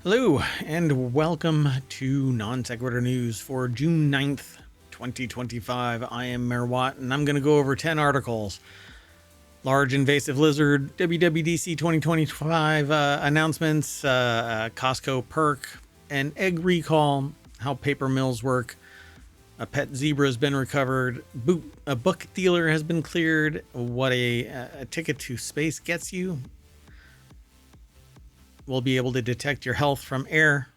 Hello, and welcome to Non Sequitur News for June 9th, 2025. I am MayorWatt, and I'm going to go over 10 articles. Large invasive lizard, WWDC 2025 announcements, Costco Perk, an egg recall, how paper mills work, a pet zebra has been recovered, a book dealer has been cleared, what a ticket to space gets you. We'll be able to detect your health from air,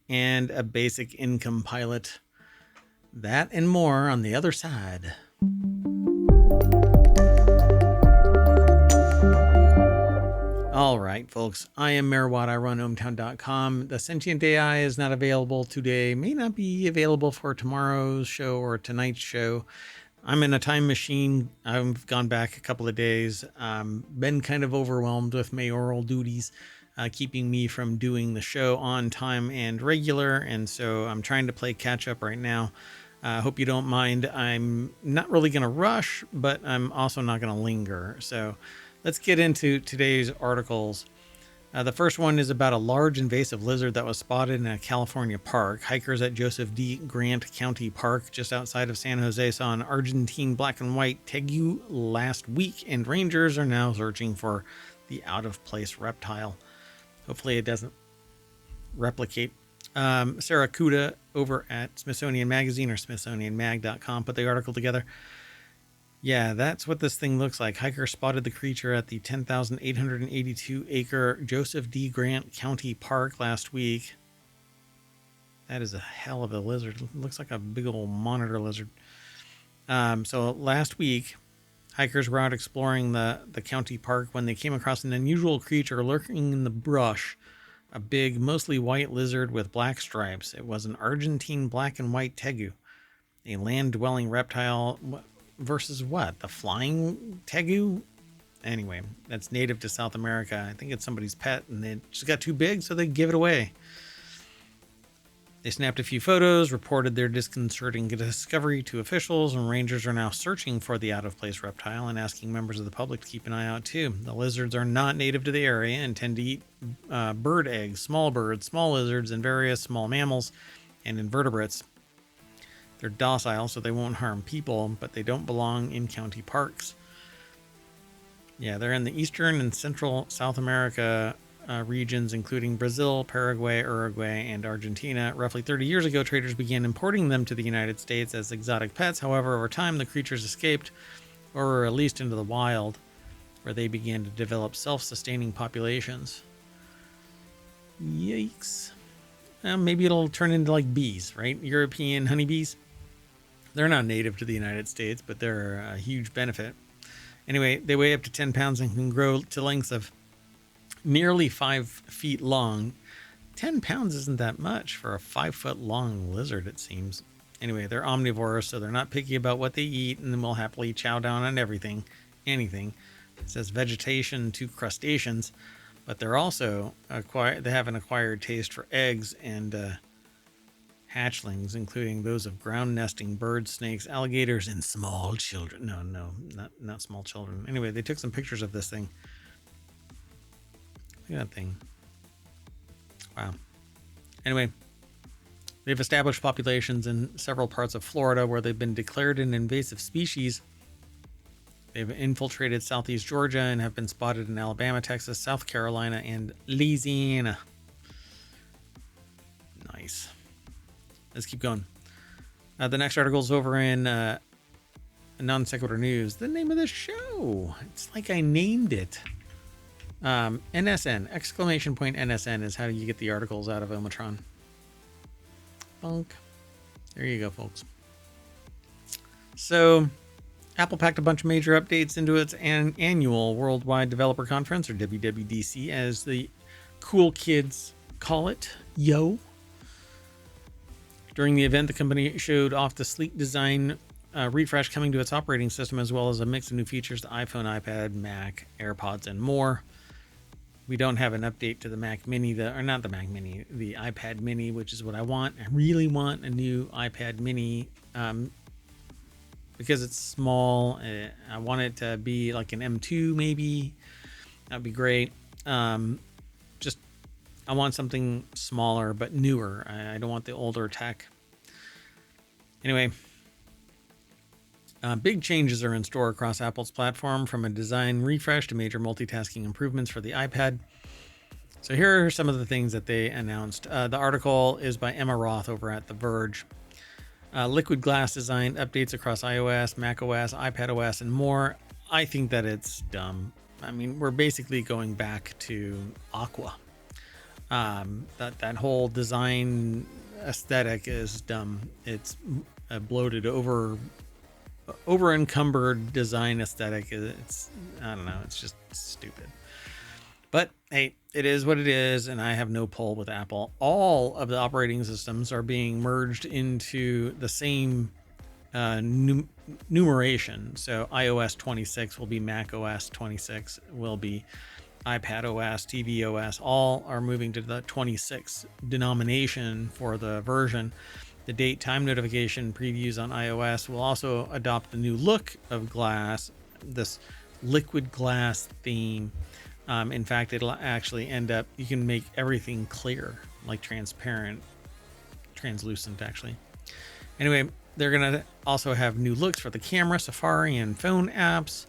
and a basic income pilot. That and more on the other side. All right, folks. I am MayorWatt. I run ohmTown.com. The Sentient AI is not available today. May not be available for tomorrow's show or tonight's show. I'm in a time machine. I've gone back a couple of days. Been kind of overwhelmed with mayoral duties. Keeping me from doing the show on time and regular, and so I'm trying to play catch up right now. Hope you don't mind. I'm not really going to rush, but I'm also not going to linger. So let's get into today's articles. The first one is about a large invasive lizard that was spotted in a California park. Hikers at Joseph D. Grant County Park, just outside of San Jose, saw an Argentine black and white tegu last week, and rangers are now searching for the out-of-place reptile. Hopefully it doesn't replicate. Sarah Kuda over at Smithsonian Magazine or SmithsonianMag.com put the article together. Yeah, that's what this thing looks like. Hikers spotted the creature at the 10,882 acre Joseph D. Grant County Park last week. That is a hell of a lizard. It looks like a big old monitor lizard. So last week, hikers were out exploring the county park when they came across an unusual creature lurking in the brush, a big, mostly white lizard with black stripes. It was an Argentine black and white tegu, a land-dwelling reptile versus what? The flying tegu? Anyway, that's native to South America. I think it's somebody's pet, and it just got too big, so they give it away. They snapped a few photos, reported their disconcerting discovery to officials, and rangers are now searching for the out-of-place reptile and asking members of the public to keep an eye out too. The lizards are not native to the area and tend to eat bird eggs, small birds, small lizards, and various small mammals and invertebrates. They're docile, so they won't harm people, but they don't belong in county parks. Yeah, they're in the eastern and central South America regions, including Brazil, Paraguay, Uruguay, and Argentina. Roughly 30 years ago, traders began importing them to the United States as exotic pets. However, over time, the creatures escaped or were released into the wild, where they began to develop self-sustaining populations. Yikes. Maybe it'll turn into like bees, right? European honeybees. They're not native to the United States, but they're a huge benefit. Anyway, they weigh up to 10 pounds and can grow to lengths of nearly 5 feet long. 10 pounds isn't that much for a 5 foot long lizard, it seems. Anyway, they're omnivores, so they're not picky about what they eat, and will happily chow down on everything, anything. It says vegetation to crustaceans, but they're also they have an acquired taste for eggs and hatchlings, including those of ground nesting birds, snakes, alligators, and small children. No, not small children. Anyway, they took some pictures of this thing. Look at that thing. Wow. Anyway, they've established populations in several parts of Florida where they've been declared an invasive species. They've infiltrated southeast Georgia and have been spotted in Alabama, Texas, South Carolina, and Louisiana. Nice. Let's keep going. The next article is over in Non Sequitur News. The name of the show. It's like I named it. NSN, exclamation point NSN is how you get the articles out of ohmTown. Bunk. There you go, folks. So, Apple packed a bunch of major updates into its annual Worldwide Developer Conference, or WWDC, as the cool kids call it. Yo. During the event, the company showed off the sleek design refresh coming to its operating system, as well as a mix of new features to iPhone, iPad, Mac, AirPods, and more. We don't have an update to the Mac Mini, the iPad Mini, which is what I want. I really want a new iPad Mini because it's small. I want it to be like an M2 maybe. That'd be great. I want something smaller but newer. I don't want the older tech. Anyway, big changes are in store across Apple's platform, from a design refresh to major multitasking improvements for the iPad. So here are some of the things that they announced. The article is by Emma Roth over at The Verge. Liquid glass design updates across iOS, macOS, iPadOS, and more. I think that it's dumb. I mean, we're basically going back to Aqua. That whole design aesthetic is dumb. It's a bloated, over encumbered design aesthetic. I don't know. It's just stupid. But hey, it is what it is, and I have no pull with Apple. All of the operating systems are being merged into the same numeration. So iOS 26 will be macOS 26, will be iPadOS, tvOS. All are moving to the 26 denomination for the version. The date time notification previews on iOS will also adopt the new look of glass, this liquid glass theme. In fact, it'll actually end up, you can make everything clear, like transparent, translucent actually. Anyway, they're going to also have new looks for the camera, Safari, and phone apps.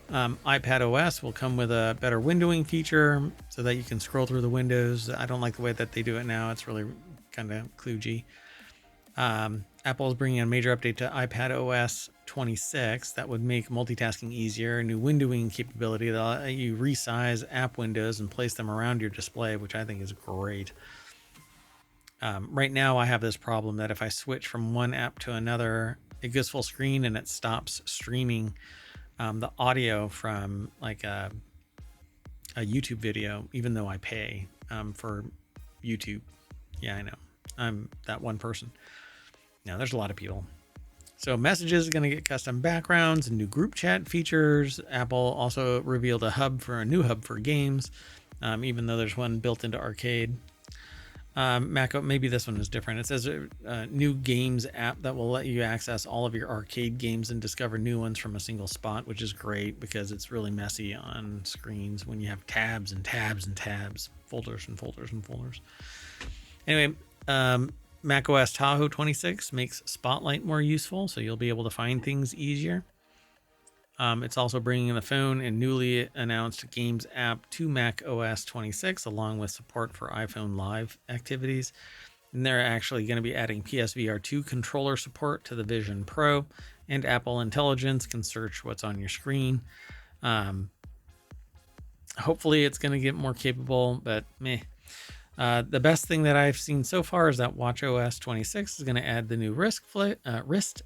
iPadOS will come with a better windowing feature so that you can scroll through the windows. I don't like the way that they do it now. It's really kind of kludgy. Apple is bringing a major update to iPadOS 26 that would make multitasking easier. A new windowing capability that'll let you resize app windows and place them around your display, which I think is great. Right now, I have this problem that if I switch from one app to another, it goes full screen and it stops streaming the audio from like a YouTube video, even though I pay for YouTube. Yeah, I know. I'm that one person. Now, there's a lot of people. So Messages is going to get custom backgrounds and new group chat features. Apple also revealed a new hub for games, even though there's one built into Arcade. Maybe this one is different. It says a new games app that will let you access all of your arcade games and discover new ones from a single spot, which is great because it's really messy on screens when you have tabs and tabs and tabs, folders and folders and folders. Anyway, macOS Tahoe 26 makes Spotlight more useful, so you'll be able to find things easier. It's also bringing the phone and newly announced Games app to macOS 26, along with support for iPhone Live activities. And they're actually going to be adding PSVR 2 controller support to the Vision Pro, and Apple Intelligence can search what's on your screen. Hopefully it's going to get more capable, but meh. The best thing that I've seen so far is that watchOS 26 is going to add the new wrist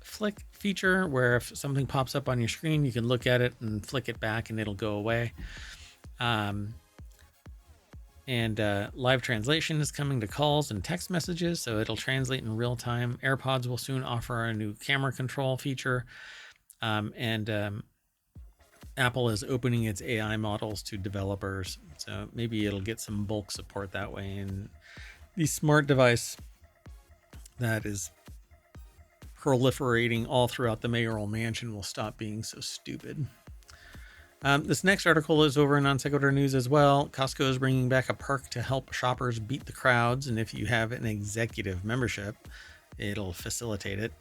flick feature, where if something pops up on your screen, you can look at it and flick it back and it'll go away. And live translation is coming to calls and text messages, so it'll translate in real time. AirPods will soon offer a new camera control feature. Apple is opening its AI models to developers, so maybe it'll get some bulk support that way, and the smart device that is proliferating all throughout the mayoral mansion will stop being so stupid. This next article is over in Non Sequitur News as well. Costco is bringing back a perk to help shoppers beat the crowds, and if you have an executive membership, it'll facilitate it.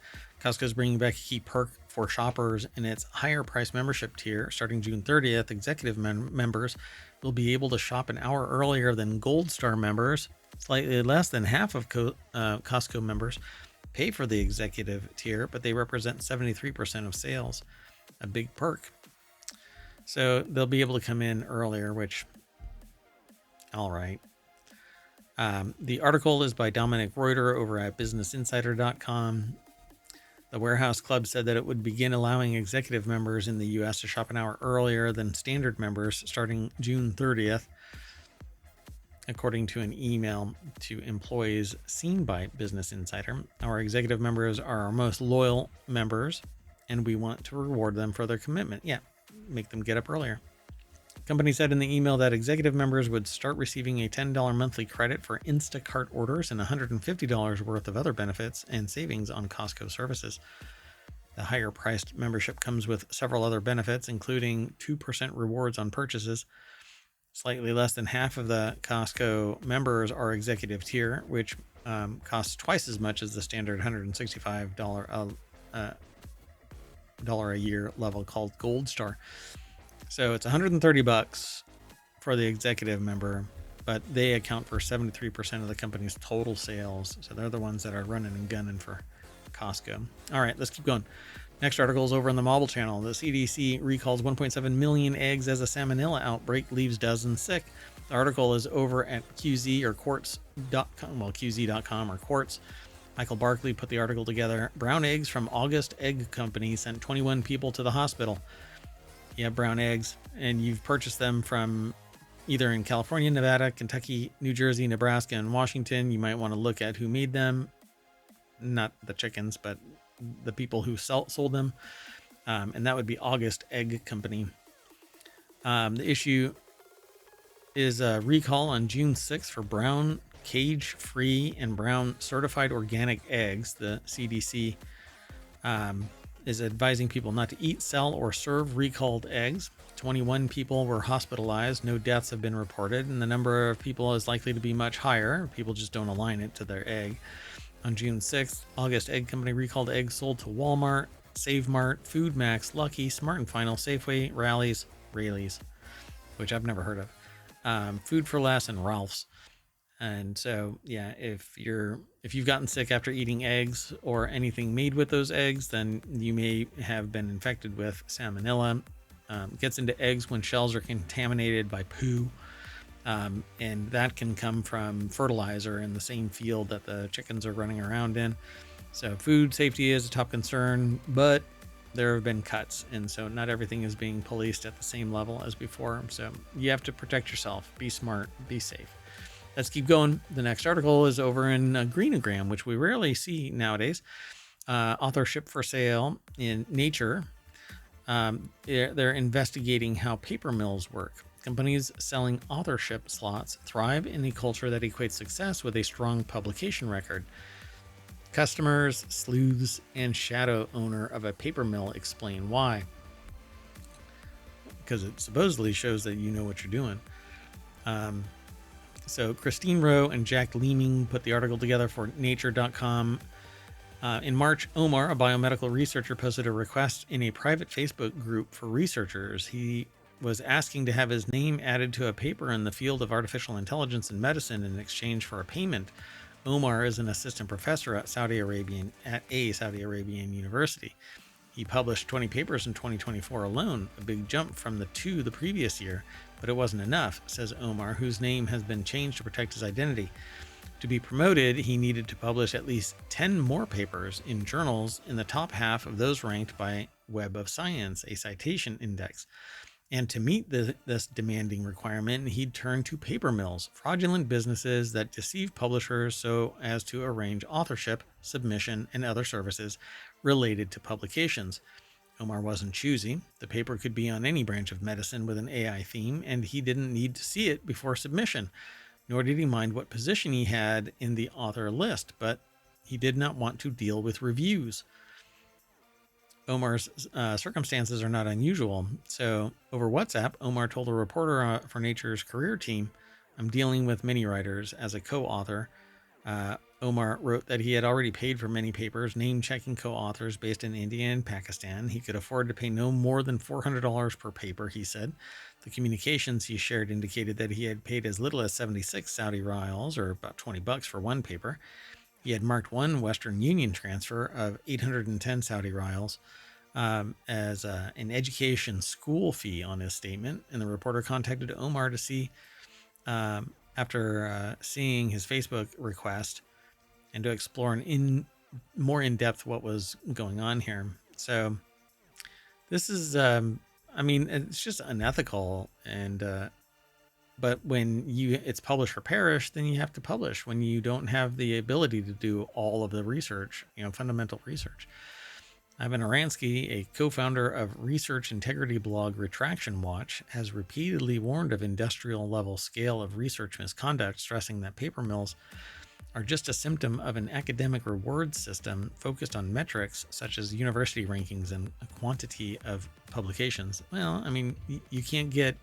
Costco is bringing back a key perk for shoppers in its higher price membership tier. Starting June 30th, executive members will be able to shop an hour earlier than Gold Star members. Slightly less than half of Costco members pay for the executive tier, but they represent 73% of sales. A big perk. So they'll be able to come in earlier, which, all right. The article is by Dominic Reuter over at businessinsider.com. The Warehouse Club said that it would begin allowing executive members in the U.S. to shop an hour earlier than standard members starting June 30th, according to an email to employees seen by Business Insider. Our executive members are our most loyal members, and we want to reward them for their commitment. Yeah, make them get up earlier. Company said in the email that executive members would start receiving a $10 monthly credit for Instacart orders and $150 worth of other benefits and savings on Costco services. The higher priced membership comes with several other benefits, including 2% rewards on purchases. Slightly less than half of the Costco members are executive tier, which costs twice as much as the standard $165 a year level called Gold Star. So it's $130 for the executive member, but they account for 73% of the company's total sales. So they're the ones that are running and gunning for Costco. All right, let's keep going. Next article is over on the Mobile Channel. The CDC recalls 1.7 million eggs as a salmonella outbreak leaves dozens sick. The article is over at QZ or Quartz.com, well, QZ.com or Quartz. Michael Barkley put the article together. Brown eggs from August Egg Company sent 21 people to the hospital. You have brown eggs, and you've purchased them from either in California, Nevada, Kentucky, New Jersey, Nebraska, and Washington. You might want to look at who made them. Not the chickens, but the people who sold them. And that would be August Egg Company. The issue is a recall on June 6th for brown cage-free and brown certified organic eggs. The CDC is advising people not to eat, sell, or serve recalled eggs. 21 people were hospitalized. No deaths have been reported, and the number of people is likely to be much higher. People just don't align it to their egg. On June 6th, August Egg Company recalled eggs sold to Walmart, Save Mart, Food Max, Lucky, Smart and Final, Safeway, Rallies, which I've never heard of, Food for Less, and Ralph's. And so, yeah, if you've gotten sick after eating eggs or anything made with those eggs, then you may have been infected with salmonella. Gets into eggs when shells are contaminated by poo. And that can come from fertilizer in the same field that the chickens are running around in. So food safety is a top concern, but there have been cuts, and so not everything is being policed at the same level as before. So you have to protect yourself, be smart, be safe. Let's keep going. The next article is over in Greenogram, which we rarely see nowadays. Authorship for sale in Nature. They're investigating how paper mills work. Companies selling authorship slots thrive in a culture that equates success with a strong publication record. Customers, sleuths, and shadow owner of a paper mill explain why. Because it supposedly shows that you know what you're doing. So Christine Rowe and Jack Leeming put the article together for Nature.com. In March, Omar, a biomedical researcher, posted a request in a private Facebook group for researchers. He was asking to have his name added to a paper in the field of artificial intelligence and medicine in exchange for a payment. Omar is an assistant professor at a Saudi Arabian university. He published 20 papers in 2024 alone, a big jump from the 2 the previous year, but it wasn't enough, says Omar, whose name has been changed to protect his identity. To be promoted, he needed to publish at least 10 more papers in journals in the top half of those ranked by Web of Science, a citation index. And to meet this demanding requirement, he'd turn to paper mills, fraudulent businesses that deceive publishers so as to arrange authorship, submission, and other services related to publications. Omar wasn't choosy. The paper could be on any branch of medicine with an AI theme, and he didn't need to see it before submission, nor did he mind what position he had in the author list, but he did not want to deal with reviews. Omar's circumstances are not unusual. So over WhatsApp, Omar told a reporter for Nature's career team, "I'm dealing with many writers as a co-author." Omar wrote that he had already paid for many papers, name-checking co-authors based in India and Pakistan. He could afford to pay no more than $400 per paper, he said. The communications he shared indicated that he had paid as little as 76 Saudi riyals, or about $20 for one paper. He had marked one Western Union transfer of 810 Saudi riyals as an education school fee on his statement. And the reporter contacted Omar to see, after seeing his Facebook request, and to explore more in depth what was going on here. So this is, it's just unethical, and but when it's publish or perish, then you have to publish when you don't have the ability to do all of the research, fundamental research. Ivan Oransky, a co-founder of research integrity blog Retraction Watch, has repeatedly warned of industrial level scale of research misconduct, stressing that paper mills are just a symptom of an academic reward system focused on metrics such as university rankings and a quantity of publications. Well, you can't get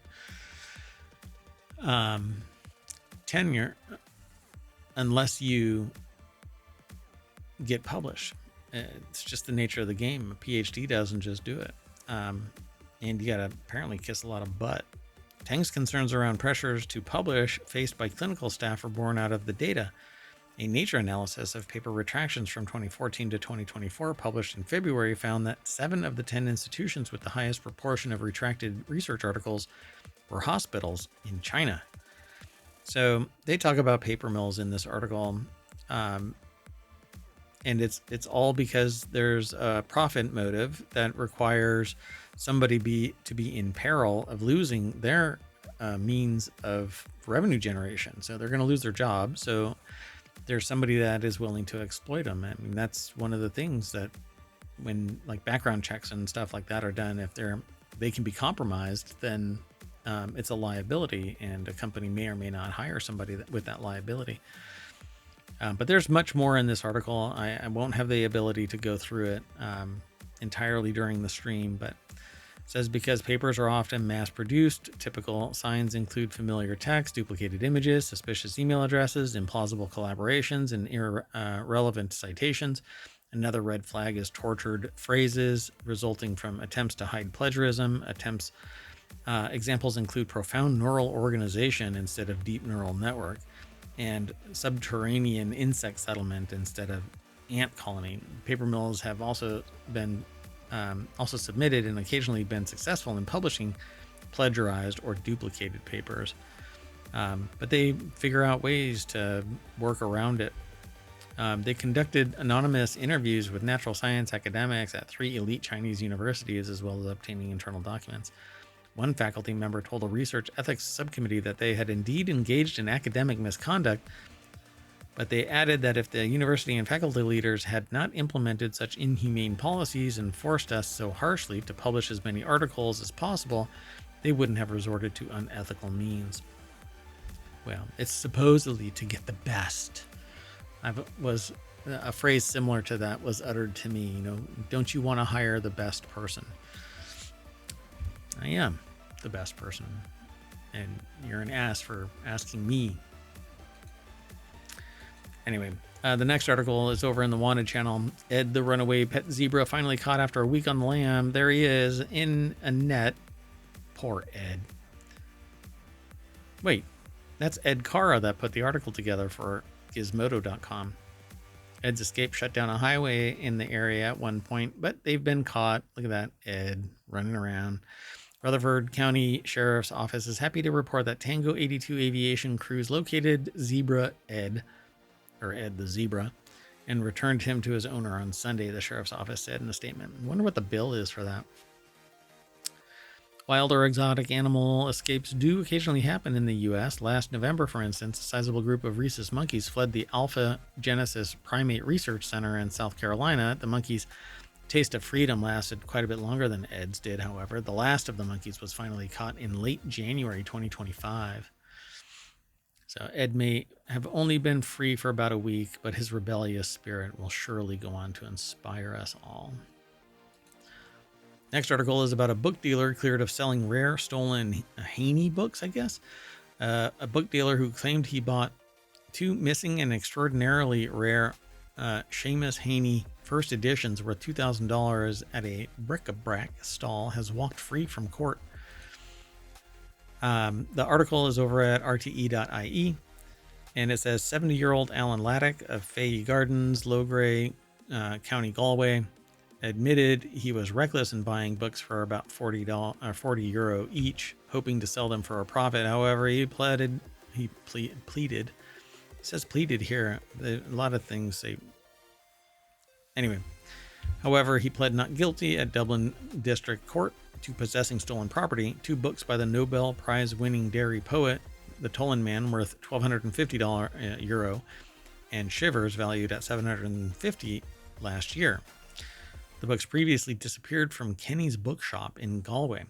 tenure unless you get published. It's just the nature of the game. A PhD doesn't just do it. And you got to apparently kiss a lot of butt. Teng's concerns around pressures to publish faced by clinical staff are born out of the data. A Nature analysis of paper retractions from 2014 to 2024 published in February found that 7 of the 10 institutions with the highest proportion of retracted research articles were hospitals in China. So they talk about paper mills in this article, and it's all because there's a profit motive that requires somebody to be in peril of losing their means of revenue generation. So they're going to lose their job. So there's somebody that is willing to exploit them. I mean, that's one of the things that when like background checks and stuff like that are done, if they can be compromised, then it's a liability, and a company may or may not hire somebody with that liability. But there's much more in this article. I won't have the ability to go through it entirely during the stream, but it says because papers are often mass-produced, typical signs include familiar text, duplicated images, suspicious email addresses, implausible collaborations, and irrelevant citations. Another red flag is tortured phrases resulting from attempts to hide plagiarism. Examples include profound neural organization instead of deep neural network, and subterranean insect settlement instead of ant colony. Paper mills have also been submitted and occasionally been successful in publishing plagiarized or duplicated papers, but they figure out ways to work around it. They conducted anonymous interviews with natural science academics at 3 elite Chinese universities, as well as obtaining internal documents. One faculty member told a research ethics subcommittee that they had indeed engaged in academic misconduct, but they added that if the university and faculty leaders had not implemented such inhumane policies and forced us so harshly to publish as many articles as possible, they wouldn't have resorted to unethical means. Well, it's supposedly to get the best. A phrase similar to that was uttered to me, don't you want to hire the best person? I am the best person, and you're an ass for asking me. Anyway, the next article is over in the Wanted channel. Ed, the runaway pet zebra, finally caught after a week on the lam. There he is in a net. Poor Ed. Wait, that's Ed Cara that put the article together for Gizmodo.com. Ed's escape shut down a highway in the area at one point, but they've been caught. Look at that, Ed running around. Rutherford County Sheriff's Office is happy to report that Tango 82 aviation crews located Zebra Ed, or Ed the Zebra, and returned him to his owner on Sunday, the sheriff's office said in a statement. I wonder what the bill is for that. Wild or exotic animal escapes do occasionally happen in the U.S. Last November, for instance, a sizable group of rhesus monkeys fled the Alpha Genesis Primate Research Center in South Carolina. The monkeys' taste of freedom lasted quite a bit longer than Ed's did, however. The last of the monkeys was finally caught in late January 2025. So Ed may have only been free for about a week, but his rebellious spirit will surely go on to inspire us all. Next article is about a book dealer cleared of selling rare, stolen Haney books, I guess. A book dealer who claimed he bought 2 missing and extraordinarily rare Seamus Haney first editions worth $2,000 at a bric-a-brac stall has walked free from court. The article is over at rte.ie, and it says 70-year-old Alan Laddick of Fahey Gardens, Lowgray, County Galway, admitted he was reckless in buying books for about €40 each, hoping to sell them for a profit. However, he pleaded. It says pleaded here. A lot of things say. Anyway, however, he pled not guilty at Dublin District Court to possessing stolen property. 2 books by the Nobel Prize-winning Derry poet, The Tollin Man, worth €1,250, and Shivers, valued at $750 last year. The books previously disappeared from Kenny's Bookshop in Galway.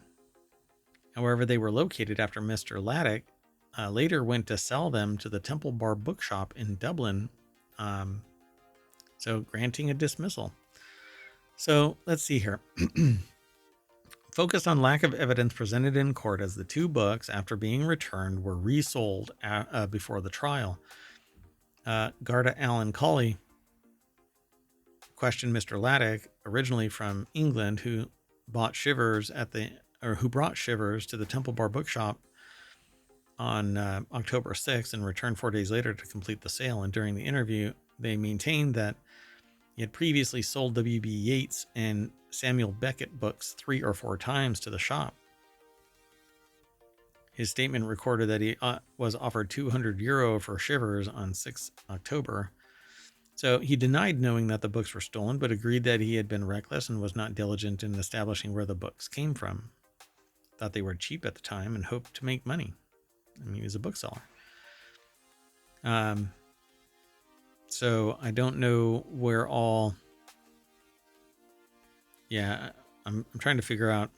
However, they were located after Mr. Laddick later went to sell them to the Temple Bar Bookshop in Dublin, so granting a dismissal. So let's see here. focused on lack of evidence presented in court as the two books, after being returned, were resold before the trial. Garda Allen Colley questioned Mr. Laddick, originally from England, who brought Shivers to the Temple Bar Bookshop on October 6th and returned 4 days later to complete the sale. And during the interview, they maintained that he had previously sold W.B. Yeats and Samuel Beckett books 3 or 4 times to the shop. His statement recorded that he was offered €200 for Shivers on 6 October. So he denied knowing that the books were stolen, but agreed that he had been reckless and was not diligent in establishing where the books came from. Thought they were cheap at the time and hoped to make money. I mean, he was a bookseller. So I don't know where all... Yeah, I'm trying to figure out.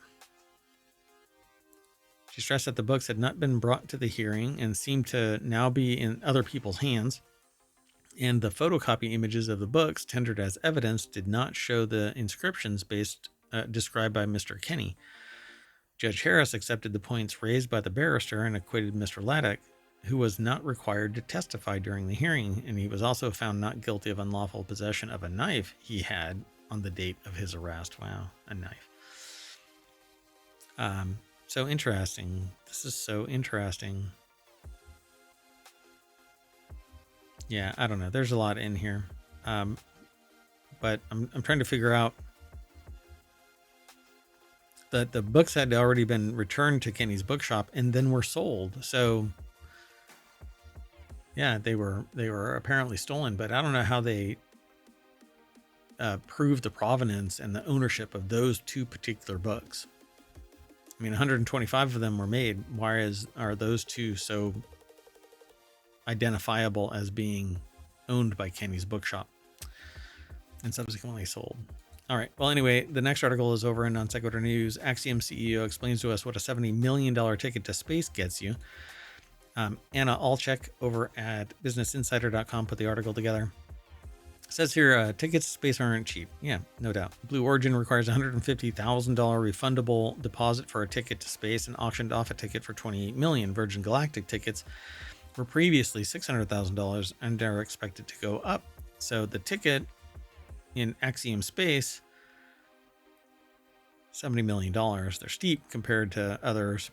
She stressed that the books had not been brought to the hearing and seemed to now be in other people's hands. And the photocopy images of the books tendered as evidence did not show the inscriptions described by Mr. Kenny. Judge Harris accepted the points raised by the barrister and acquitted Mr. Laddick, who was not required to testify during the hearing, and he was also found not guilty of unlawful possession of a knife he had on the date of his arrest. Wow, a knife. So interesting. This is so interesting. Yeah, I don't know. There's a lot in here. But I'm trying to figure out that the books had already been returned to Kenny's bookshop and then were sold. So yeah, they were apparently stolen, but I don't know how they proved the provenance and the ownership of those 2 particular books. I mean, 125 of them were made. Why are those 2 so identifiable as being owned by Kenny's bookshop and subsequently sold? All right. Well, anyway, the next article is over in Non Sequitur News. Axiom CEO explains to us what a $70 million ticket to space gets you. Anna Alchek over at BusinessInsider.com put the article together. It says here, tickets to space aren't cheap. Yeah, no doubt. Blue Origin requires $150,000 refundable deposit for a ticket to space and auctioned off a ticket for $28 million. Virgin Galactic tickets were previously $600,000 and are expected to go up. So the ticket in Axiom Space, $70 million. They're steep compared to others.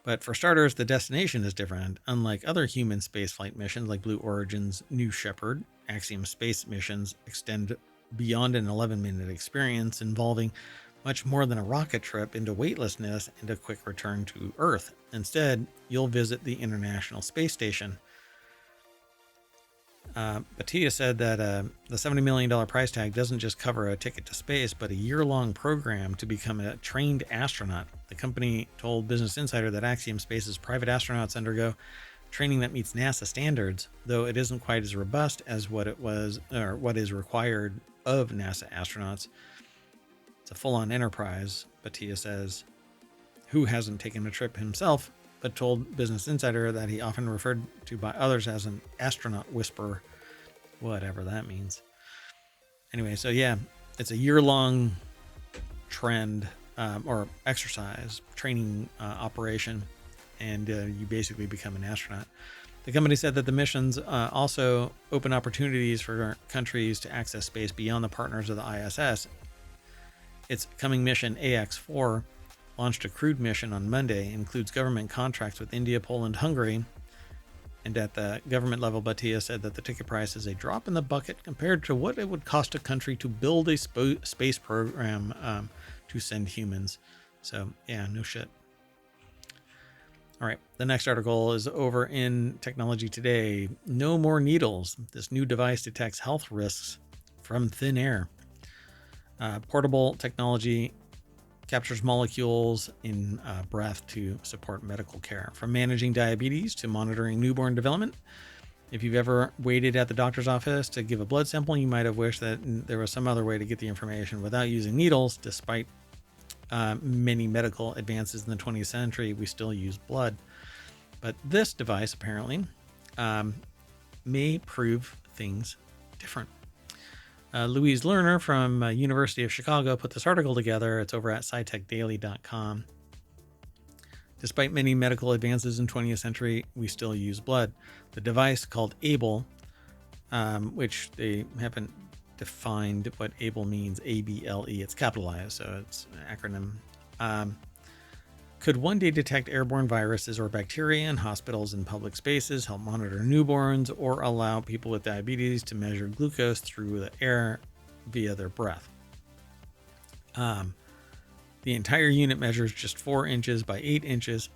But for starters, the destination is different. Unlike other human spaceflight missions like Blue Origin's New Shepard, Axiom Space missions extend beyond an 11-minute experience involving much more than a rocket trip into weightlessness and a quick return to Earth. Instead, you'll visit the International Space Station. Batia said that the $70 million price tag doesn't just cover a ticket to space, but a year-long program to become a trained astronaut. The company told Business Insider that Axiom Space's private astronauts undergo training that meets NASA standards, though it isn't quite as robust as what is required of NASA astronauts. It's a full-on enterprise, Batia says, who hasn't taken a trip himself, but told Business Insider that he often referred to by others as an astronaut whisperer, whatever that means. Anyway, so yeah, it's a year-long trend or exercise training operation, and you basically become an astronaut. The company said that the missions also open opportunities for countries to access space beyond the partners of the ISS. Its coming mission, AX-4, launched a crewed mission on Monday, includes government contracts with India, Poland, Hungary, and at the government level, Batia said that the ticket price is a drop in the bucket compared to what it would cost a country to build a space program to send humans. So, yeah, no shit. All right, the next article is over in Technology Today. No more needles. This new device detects health risks from thin air. Portable technology captures molecules in breath to support medical care. From managing diabetes to monitoring newborn development. If you've ever waited at the doctor's office to give a blood sample, you might have wished that there was some other way to get the information without using needles. Despite many medical advances in the 20th century, we still use blood. But this device apparently may prove things different. Louise Lerner from University of Chicago put this article together. It's over at scitechdaily.com. Despite many medical advances in 20th century, we still use blood. The device called ABLE, which they haven't defined what ABLE means, A-B-L-E, it's capitalized, so it's an acronym, could one day detect airborne viruses or bacteria in hospitals and public spaces, help monitor newborns, or allow people with diabetes to measure glucose through the air via their breath. The entire unit measures just 4 inches by 8 inches.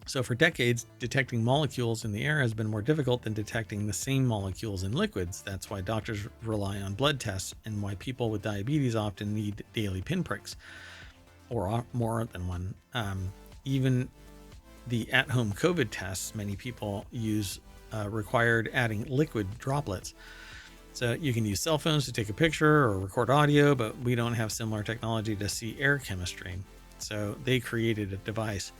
So for decades, detecting molecules in the air has been more difficult than detecting the same molecules in liquids. That's why doctors rely on blood tests and why people with diabetes often need daily pinpricks, or more than one. Even the at-home COVID tests many people use required adding liquid droplets. So you can use cell phones to take a picture or record audio, but we don't have similar technology to see air chemistry. So they created a device.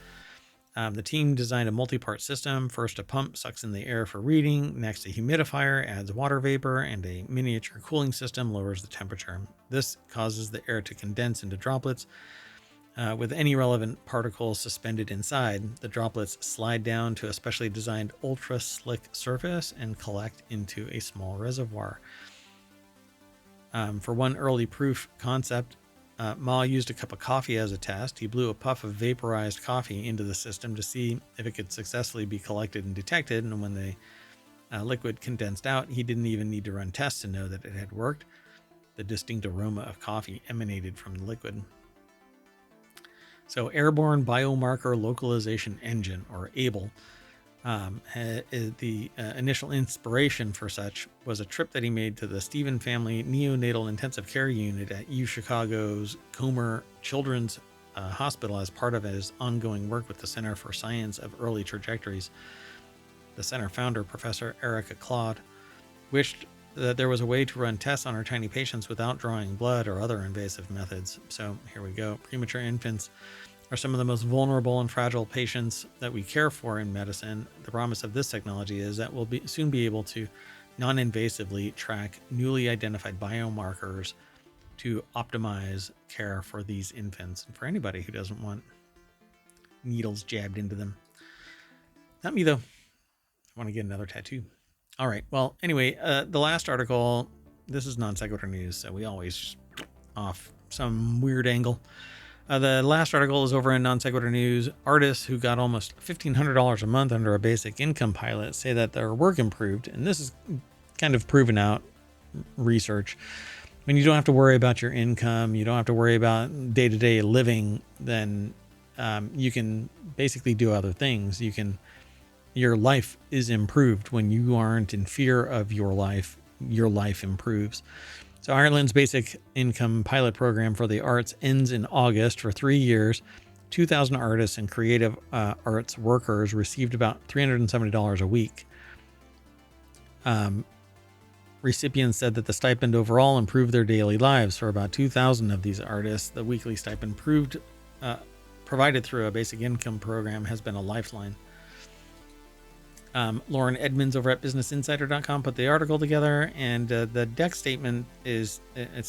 The team designed a multi-part system. First, a pump sucks in the air for reading. Next, a humidifier adds water vapor, and a miniature cooling system lowers the temperature. This causes the air to condense into droplets. With any relevant particles suspended inside, the droplets slide down to a specially designed ultra-slick surface and collect into a small reservoir. For one early proof concept, Ma used a cup of coffee as a test. He blew a puff of vaporized coffee into the system to see if it could successfully be collected and detected, and when the liquid condensed out, he didn't even need to run tests to know that it had worked. The distinct aroma of coffee emanated from the liquid. So Airborne Biomarker Localization Engine, or ABLE, the initial inspiration for such was a trip that he made to the Stephen Family Neonatal Intensive Care Unit at UChicago's Comer Children's Hospital as part of his ongoing work with the Center for Science of Early Trajectories. The center founder, Professor Erica Claude, wished that there was a way to run tests on our tiny patients without drawing blood or other invasive methods. So here we go. Premature infants are some of the most vulnerable and fragile patients that we care for in medicine. The promise of this technology is that we'll soon be able to non-invasively track newly identified biomarkers to optimize care for these infants and for anybody who doesn't want needles jabbed into them. Not me, though. I want to get another tattoo. All right. Well, anyway, the last article, this is Non Sequitur news, so we always off some weird angle. The last article is over in Non Sequitur news. Artists who got almost $1,500 a month under a basic income pilot say that their work improved, and this is kind of proven out research. When you don't have to worry about your income, you don't have to worry about day-to-day living, then you can basically do other things. Your life is improved when you aren't in fear of your life improves. So Ireland's basic income pilot program for the arts ends in August for 3 years. 2,000 artists and creative arts workers received about $370 a week. Recipients said that the stipend overall improved their daily lives. For about 2,000 of these artists, the weekly stipend provided through a basic income program has been a lifeline. Lauren Edmonds over at BusinessInsider.com put the article together, and the deck statement it's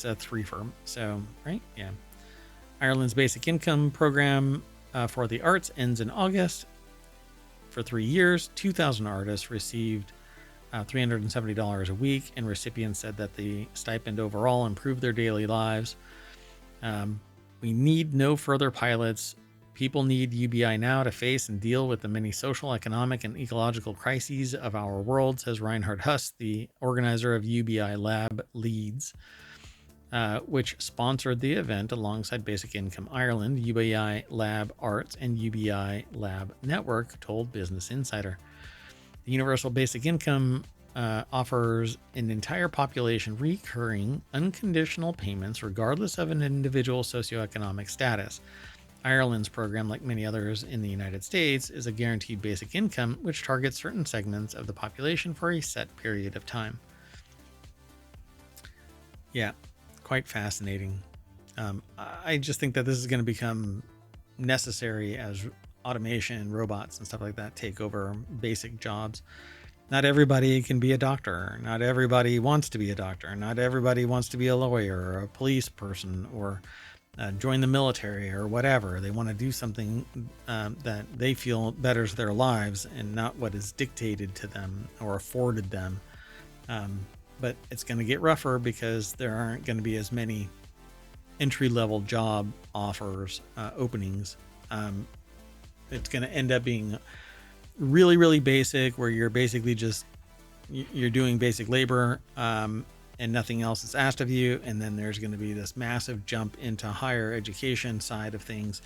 a three-firm. So, right? Yeah. Ireland's basic income program for the arts ends in August. For 3 years, 2,000 artists received $370 a week, and recipients said that the stipend overall improved their daily lives. We need no further pilots. People need UBI now to face and deal with the many social, economic, and ecological crises of our world, says Reinhard Huss, the organizer of UBI Lab Leads, which sponsored the event alongside Basic Income Ireland, UBI Lab Arts, and UBI Lab Network, told Business Insider. The Universal Basic Income offers an entire population recurring, unconditional payments regardless of an individual's socioeconomic status. Ireland's program, like many others in the United States, is a guaranteed basic income which targets certain segments of the population for a set period of time. Yeah, quite fascinating. I just think that this is going to become necessary as automation, robots, and stuff like that take over basic jobs. Not everybody can be a doctor. Not everybody wants to be a doctor. Not everybody wants to be a lawyer or a police person or join the military or whatever. They want to do something that they feel betters their lives and not what is dictated to them or afforded them. But it's going to get rougher because there aren't going to be as many entry-level job offers, openings. It's going to end up being really, really basic, where you're basically just you're doing basic labor and nothing else is asked of you. And then there's going to be this massive jump into higher education side of things.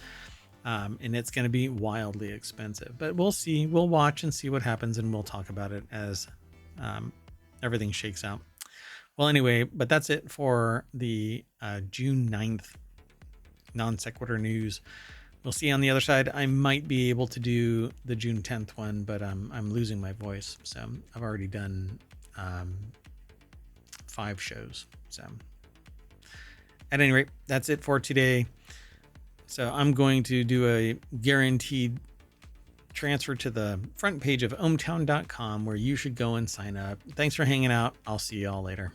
And it's going to be wildly expensive, but we'll see. We'll watch and see what happens, and we'll talk about it as everything shakes out. Well, anyway, but that's it for the June 9th Non Sequitur news. We'll see on the other side. I might be able to do the June 10th one, but I'm losing my voice. So I've already done 5 shows. So at any rate, that's it for today. So I'm going to do a guaranteed transfer to the front page of ohmTown.com, where you should go and sign up. Thanks for hanging out. I'll see you all later.